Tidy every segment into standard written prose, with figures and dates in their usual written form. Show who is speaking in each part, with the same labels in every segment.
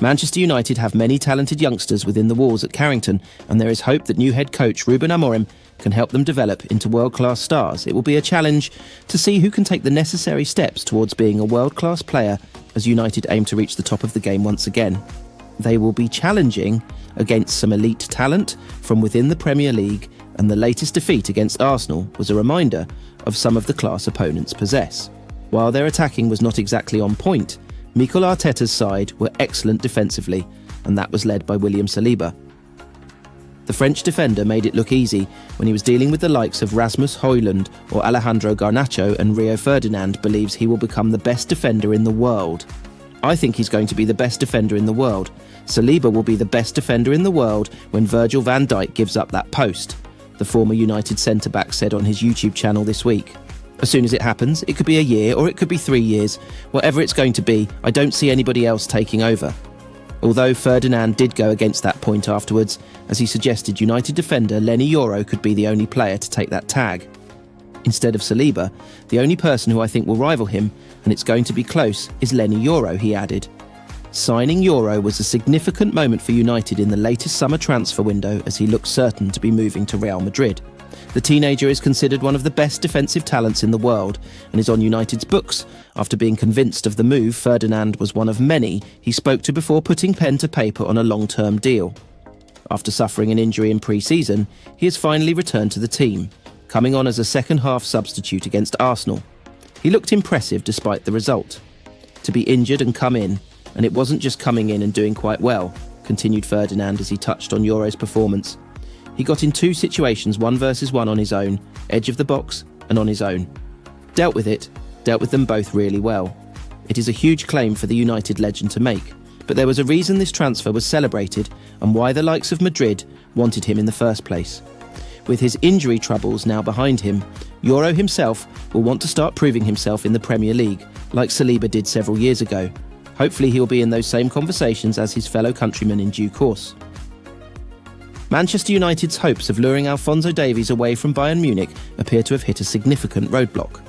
Speaker 1: Manchester United have many talented youngsters within the walls at Carrington, and there is hope that new head coach Ruben Amorim can help them develop into world-class stars. It will be a challenge to see who can take the necessary steps towards being a world-class player as United aim to reach the top of the game once again. They will be challenging against some elite talent from within the Premier League, and the latest defeat against Arsenal was a reminder of some of the class opponents possess. While their attacking was not exactly on point, Mikel Arteta's side were excellent defensively, and that was led by William Saliba. The French defender made it look easy when he was dealing with the likes of Rasmus Højlund or Alejandro Garnacho, and Rio Ferdinand believes he will become the best defender in the world. I think he's going to be the best defender in the world. Saliba will be the best defender in the world when Virgil van Dijk gives up that post, the former United centre-back said on his YouTube channel this week. As soon as it happens, it could be a year or it could be 3 years. Whatever it's going to be, I don't see anybody else taking over. Although Ferdinand did go against that point afterwards, as he suggested United defender Leny Yoro could be the only player to take that tag. Instead of Saliba, the only person who I think will rival him, and it's going to be close, is Leny Yoro, he added. Signing Yoro was a significant moment for United in the latest summer transfer window, as he looks certain to be moving to Real Madrid. The teenager is considered one of the best defensive talents in the world and is on United's books after being convinced of the move. Ferdinand was one of many he spoke to before putting pen to paper on a long-term deal. After suffering an injury in pre-season, he has finally returned to the team, coming on as a second-half substitute against Arsenal. He looked impressive despite the result. To be injured and come in, and it wasn't just coming in and doing quite well, continued Ferdinand as he touched on Yoro's performance. He got in 2 situations, 1 versus 1 on his own, edge of the box and on his own. Dealt with them both really well. It is a huge claim for the United legend to make, but there was a reason this transfer was celebrated and why the likes of Madrid wanted him in the first place. With his injury troubles now behind him, Yoro himself will want to start proving himself in the Premier League, like Saliba did several years ago. Hopefully he'll be in those same conversations as his fellow countrymen in due course. Manchester United's hopes of luring Alphonso Davies away from Bayern Munich appear to have hit a significant roadblock.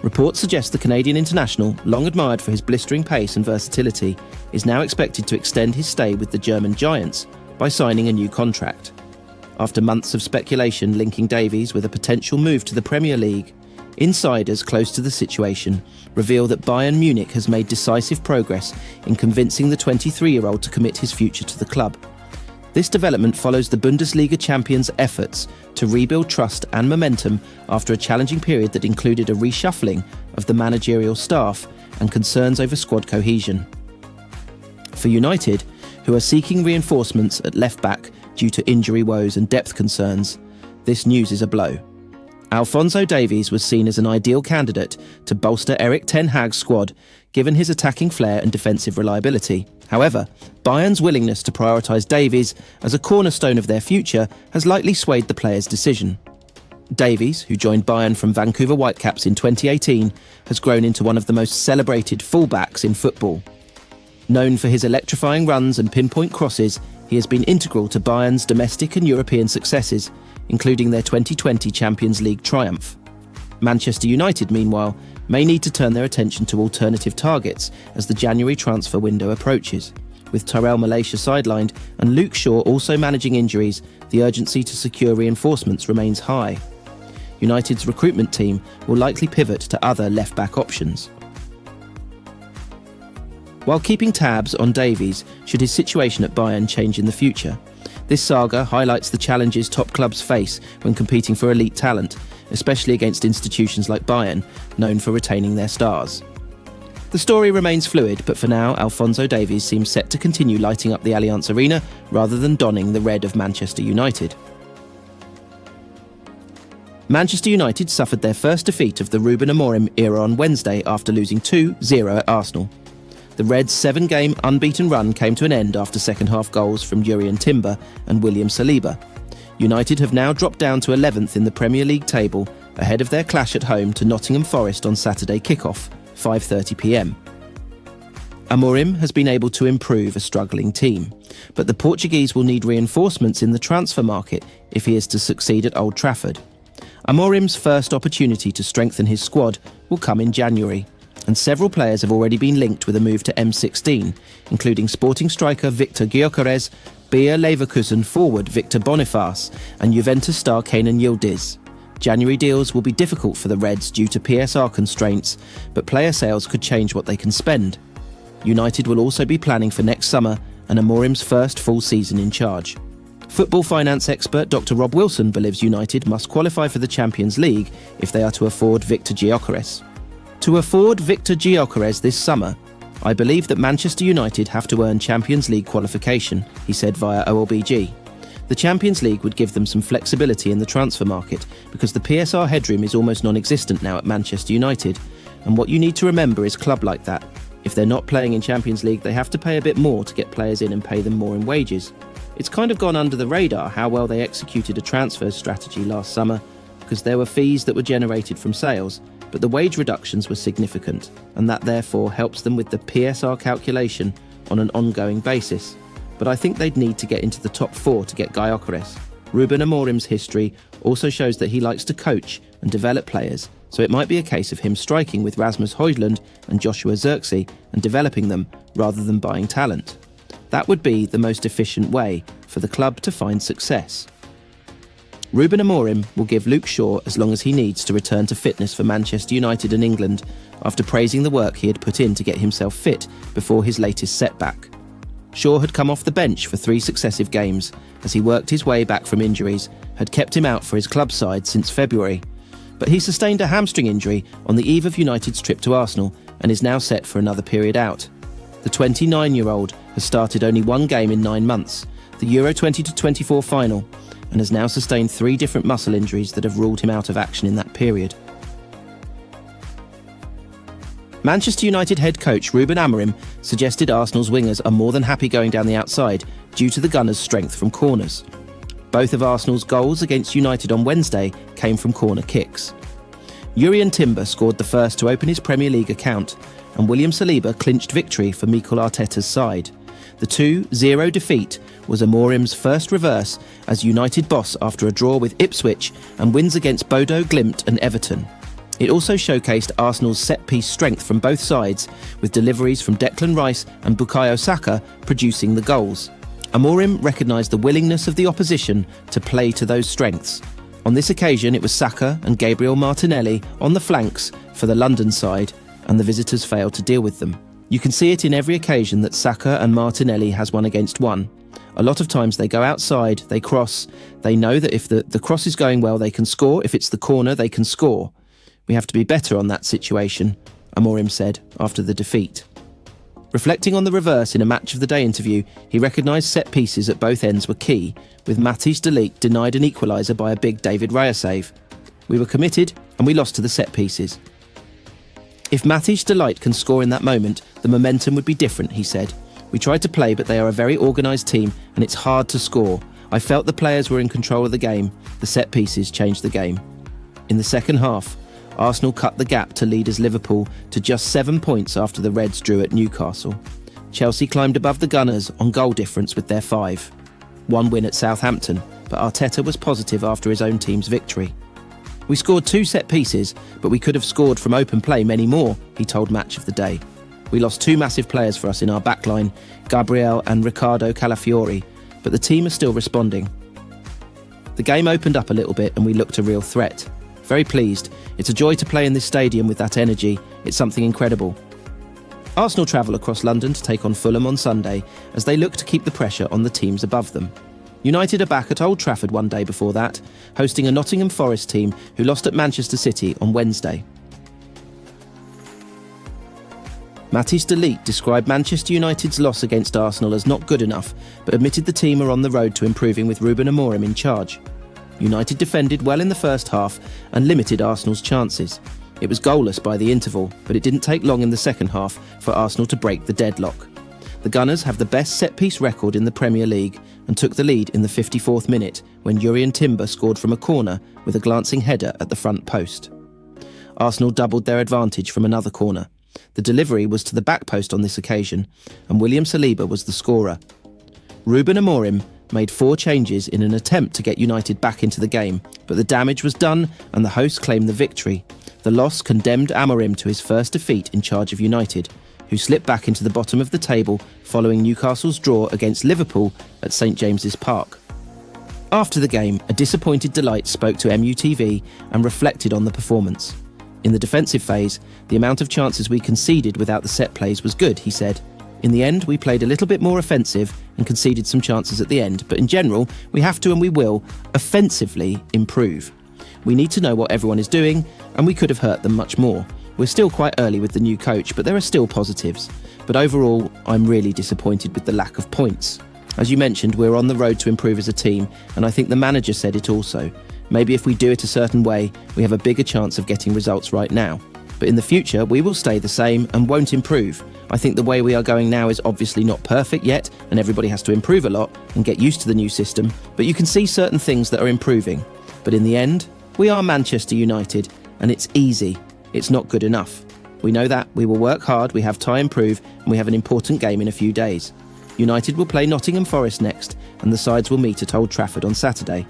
Speaker 1: Reports suggest the Canadian international, long admired for his blistering pace and versatility, is now expected to extend his stay with the German giants by signing a new contract. After months of speculation linking Davies with a potential move to the Premier League, insiders close to the situation reveal that Bayern Munich has made decisive progress in convincing the 23-year-old to commit his future to the club. This development follows the Bundesliga champions' efforts to rebuild trust and momentum after a challenging period that included a reshuffling of the managerial staff and concerns over squad cohesion. For United, who are seeking reinforcements at left-back due to injury woes and depth concerns, this news is a blow. Alphonso Davies was seen as an ideal candidate to bolster Erik ten Hag's squad, given his attacking flair and defensive reliability. However, Bayern's willingness to prioritise Davies as a cornerstone of their future has likely swayed the player's decision. Davies, who joined Bayern from Vancouver Whitecaps in 2018, has grown into one of the most celebrated fullbacks in football. Known for his electrifying runs and pinpoint crosses, he has been integral to Bayern's domestic and European successes, including their 2020 Champions League triumph. Manchester United, meanwhile, may need to turn their attention to alternative targets as the January transfer window approaches. With Tyrell Malacia sidelined and Luke Shaw also managing injuries, the urgency to secure reinforcements remains high. United's recruitment team will likely pivot to other left-back options. While keeping tabs on Davies should his situation at Bayern change in the future, this saga highlights the challenges top clubs face when competing for elite talent, especially against institutions like Bayern, known for retaining their stars. The story remains fluid, but for now, Alphonso Davies seems set to continue lighting up the Allianz Arena rather than donning the red of Manchester United. Manchester United suffered their first defeat of the Ruben Amorim era on Wednesday after losing 2-0 at Arsenal. The Reds' 7-game unbeaten run came to an end after second-half goals from Jurrien Timber and William Saliba. United have now dropped down to 11th in the Premier League table, ahead of their clash at home to Nottingham Forest on Saturday kickoff, 5:30 p.m. Amorim has been able to improve a struggling team, but the Portuguese will need reinforcements in the transfer market if he is to succeed at Old Trafford. Amorim's first opportunity to strengthen his squad will come in January, and several players have already been linked with a move to M16, including Sporting striker Victor Gyökeres, Bayer Leverkusen forward Victor Boniface, and Juventus star Kenan Yildiz. January deals will be difficult for the Reds due to PSR constraints, but player sales could change what they can spend. United will also be planning for next summer and Amorim's first full season in charge. Football finance expert Dr. Rob Wilson believes United must qualify for the Champions League if they are to afford Victor Gyökeres. To afford Victor Gyökeres this summer, I believe that Manchester United have to earn Champions League qualification, he said via OLBG. The Champions League would give them some flexibility in the transfer market because the PSR headroom is almost non-existent now at Manchester United, and what you need to remember is club like that. If they're not playing in Champions League, they have to pay a bit more to get players in and pay them more in wages. It's kind of gone under the radar how well they executed a transfer strategy last summer because there were fees that were generated from sales, but the wage reductions were significant, and that therefore helps them with the PSR calculation on an ongoing basis. But I think they'd need to get into the top 4 to get Gyökeres. Ruben Amorim's history also shows that he likes to coach and develop players, so it might be a case of him striking with Rasmus Højlund and Joshua Zirkzee and developing them rather than buying talent. That would be the most efficient way for the club to find success. Ruben Amorim will give Luke Shaw as long as he needs to return to fitness for Manchester United and England after praising the work he had put in to get himself fit before his latest setback. Shaw had come off the bench for 3 successive games as he worked his way back from injuries, had kept him out for his club side since February. But he sustained a hamstring injury on the eve of United's trip to Arsenal and is now set for another period out. The 29-year-old has started only 1 game in 9 months, the Euro 2024 final, and has now sustained 3 different muscle injuries that have ruled him out of action in that period. Manchester United head coach Ruben Amorim suggested Arsenal's wingers are more than happy going down the outside due to the Gunners' strength from corners. Both of Arsenal's goals against United on Wednesday came from corner kicks. Jurrien Timber scored the first to open his Premier League account, and William Saliba clinched victory for Mikel Arteta's side. The 2-0 defeat was Amorim's first reverse as United boss after a draw with Ipswich and wins against Bodo Glimt and Everton. It also showcased Arsenal's set-piece strength from both sides, with deliveries from Declan Rice and Bukayo Saka producing the goals. Amorim recognised the willingness of the opposition to play to those strengths. On this occasion, it was Saka and Gabriel Martinelli on the flanks for the London side, and the visitors failed to deal with them. You can see it in every occasion that Saka and Martinelli has 1 against 1. A lot of times they go outside, they cross, they know that if the cross is going well they can score, if it's the corner they can score. We have to be better on that situation, Amorim said after the defeat. Reflecting on the reverse in a Match of the Day interview, he recognised set pieces at both ends were key, with Matthijs de Ligt denied an equaliser by a big David Raya save. We were committed and we lost to the set pieces. If Matthijs de Ligt can score in that moment, the momentum would be different, he said. We tried to play, but they are a very organised team and it's hard to score. I felt the players were in control of the game. The set pieces changed the game. In the second half, Arsenal cut the gap to leaders Liverpool to just 7 points after the Reds drew at Newcastle. Chelsea climbed above the Gunners on goal difference with their 5. 1 win at Southampton, but Arteta was positive after his own team's victory. We scored 2 set pieces, but we could have scored from open play many more, he told Match of the Day. We lost 2 massive players for us in our backline, Gabriel and Riccardo Calafiori, but the team is still responding. The game opened up a little bit and we looked a real threat. Very pleased. It's a joy to play in this stadium with that energy. It's something incredible. Arsenal travel across London to take on Fulham on Sunday as they look to keep the pressure on the teams above them. United are back at Old Trafford one day before that, hosting a Nottingham Forest team who lost at Manchester City on Wednesday. Matthijs de Ligt described Manchester United's loss against Arsenal as not good enough, but admitted the team are on the road to improving with Ruben Amorim in charge. United defended well in the first half and limited Arsenal's chances. It was goalless by the interval, but it didn't take long in the second half for Arsenal to break the deadlock. The Gunners have the best set-piece record in the Premier League and took the lead in the 54th minute when Jurrien Timber scored from a corner with a glancing header at the front post. Arsenal doubled their advantage from another corner. The delivery was to the back post on this occasion, and William Saliba was the scorer. Ruben Amorim made 4 changes in an attempt to get United back into the game, but the damage was done and the hosts claimed the victory. The loss condemned Amorim to his first defeat in charge of United, who slipped back into the bottom of the table following Newcastle's draw against Liverpool at St James's Park. After the game, a disappointed Delight spoke to MUTV and reflected on the performance. In the defensive phase, the amount of chances we conceded without the set plays was good, he said. In the end, we played a little bit more offensive and conceded some chances at the end, but in general, we have to and we will offensively improve. We need to know what everyone is doing, and we could have hurt them much more. We're still quite early with the new coach, but there are still positives. But overall, I'm really disappointed with the lack of points. As you mentioned, we're on the road to improve as a team, and I think the manager said it also. Maybe if we do it a certain way, we have a bigger chance of getting results right now. But in the future, we will stay the same and won't improve. I think the way we are going now is obviously not perfect yet, and everybody has to improve a lot and get used to the new system, but you can see certain things that are improving. But in the end, we are Manchester United, and it's easy. It's not good enough. We know that, we will work hard, we have time to improve, and we have an important game in a few days. United will play Nottingham Forest next, and the sides will meet at Old Trafford on Saturday.